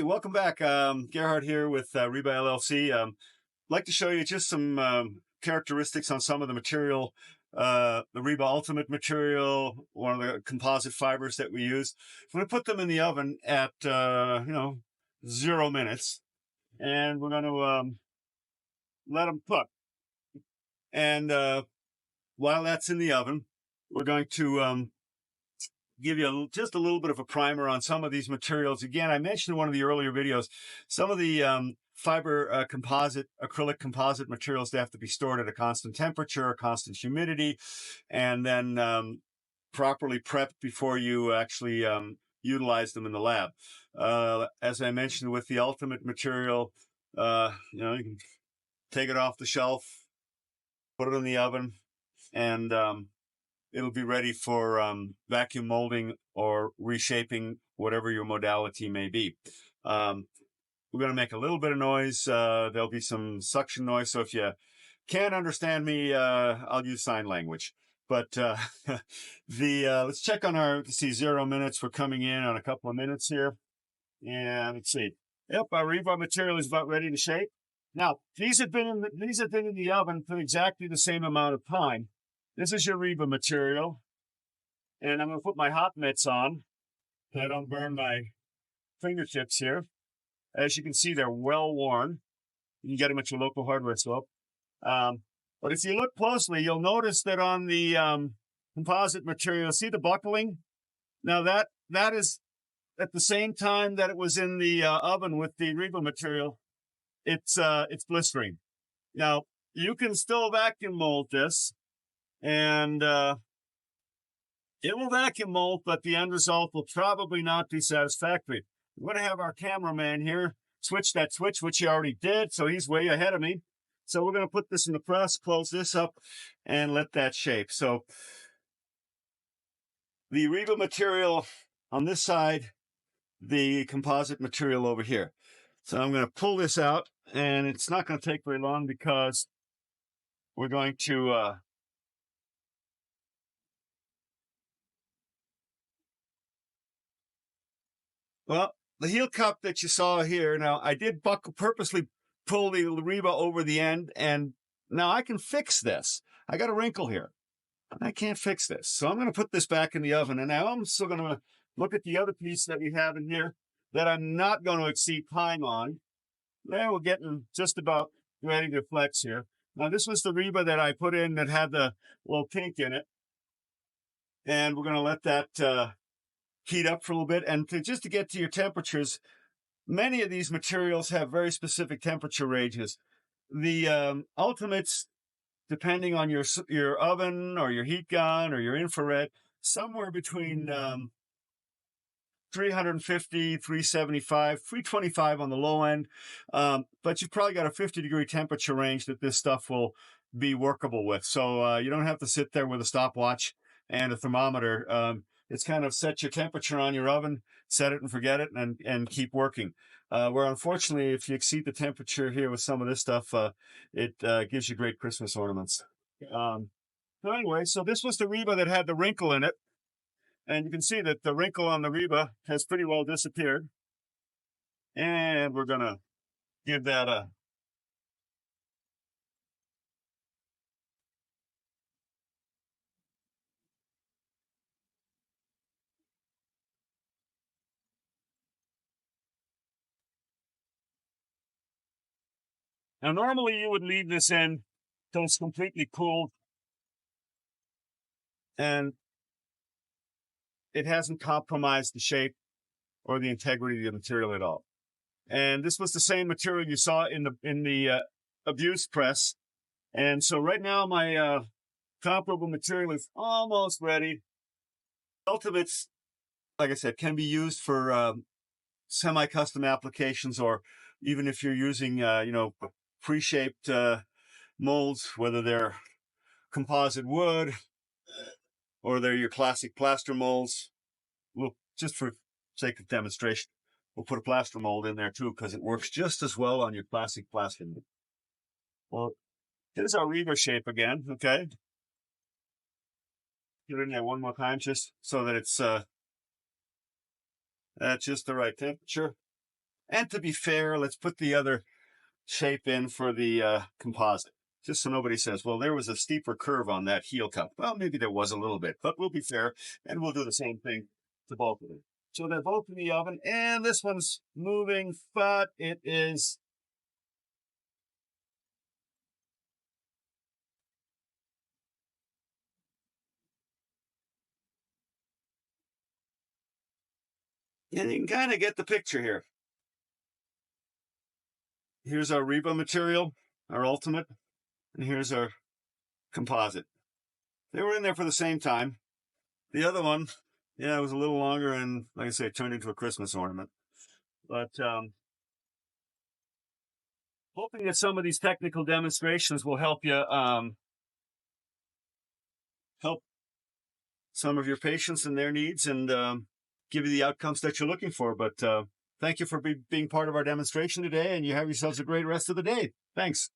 welcome back. Gerhard here with Riba LLC. Like to show you just some characteristics on some of the material, the Riba Ultimate material, one of the composite fibers that we use. I'm going to put them in the oven at 0 minutes, and we're going to let them cook. And while that's in the oven, we're going to give you just a little bit of a primer on some of these materials. Again, I mentioned in one of the earlier videos, some of the fiber acrylic composite materials, they have to be stored at a constant temperature, constant humidity, and then properly prepped before you actually utilize them in the lab. As I mentioned with the Ultimate material, you can take it off the shelf, put it in the oven, and it'll be ready for vacuum molding or reshaping, whatever your modality may be. We're going to make a little bit of noise. There'll be some suction noise. So if you can't understand me, I'll use sign language. But let's check on let's see, 0 minutes. We're coming in on a couple of minutes here. And let's see. Yep, our Riba material is about ready to shape. Now, these have been in the oven for exactly the same amount of time. This is your Riba material, and I'm going to put my hot mitts on so I don't burn my fingertips here. As you can see, they're well worn. You can get them at your local hardware store. But if you look closely, you'll notice that on the composite material, see the buckling? Now that is at the same time that it was in the oven with the Riba material. It's blistering. Now, you can still vacuum mold this, and it will vacuum mold, but the end result will probably not be satisfactory. We're going to have our cameraman here switch that switch, which he already did, so he's way ahead of me. So we're going to put this in the press, close this up, and let that shape. So the Riba material on this side, the composite material over here. So I'm going to pull this out, and it's not going to take very long because we're going to well, the heel cup that you saw here, now I did purposely pull the Riba over the end, and now I can fix this. I got a wrinkle here. I can't fix this. So I'm going to put this back in the oven, and now I'm still going to look at the other piece that we have in here that I'm not going to exceed time on. Now we're getting just about ready to flex here. Now this was the Riba that I put in that had the little pink in it. And we're going to let that heat up for a little bit. And just to get to your temperatures, many of these materials have very specific temperature ranges. The Ultimates, depending on your oven or your heat gun or your infrared, somewhere between 350, 375, 325 on the low end. But you've probably got a 50-degree temperature range that this stuff will be workable with. So you don't have to sit there with a stopwatch and a thermometer. It's kind of set your temperature on your oven, set it and forget it, and keep working. Where unfortunately, if you exceed the temperature here with some of this stuff, it gives you great Christmas ornaments. So anyway, so this was the Riba that had the wrinkle in it. And you can see that the wrinkle on the Riba has pretty well disappeared. And we're going to give that a Now, normally you would leave this in till it's completely cooled and it hasn't compromised the shape or the integrity of the material at all. And this was the same material you saw in the abuse press. And so right now my comparable material is almost ready. Ultimates, like I said, can be used for semi-custom applications, or even if you're using pre-shaped molds, whether they're composite wood or they're your classic plaster molds. We'll, just for sake of demonstration, we'll put a plaster mold in there too, because it works just as well on your classic plaster. Well, here's our Riba shape again, okay? Get it in there one more time, just so that it's at just the right temperature. And to be fair, let's put the other shape in for the composite, just so nobody says, well, there was a steeper curve on that heel cup. Well, maybe there was a little bit, but we'll be fair, and we'll do the same thing to both of them. So they're both in the oven, and this one's moving, but it is and you can kind of get the picture here. Here's our Riba material, our ultimate, and here's our composite. They were in there for the same time. The other one, yeah, it was a little longer, and like I say, it turned into a Christmas ornament. But hoping that some of these technical demonstrations will help you help some of your patients and their needs, and give you the outcomes that you're looking for. But thank you for being part of our demonstration today, and you have yourselves a great rest of the day. Thanks.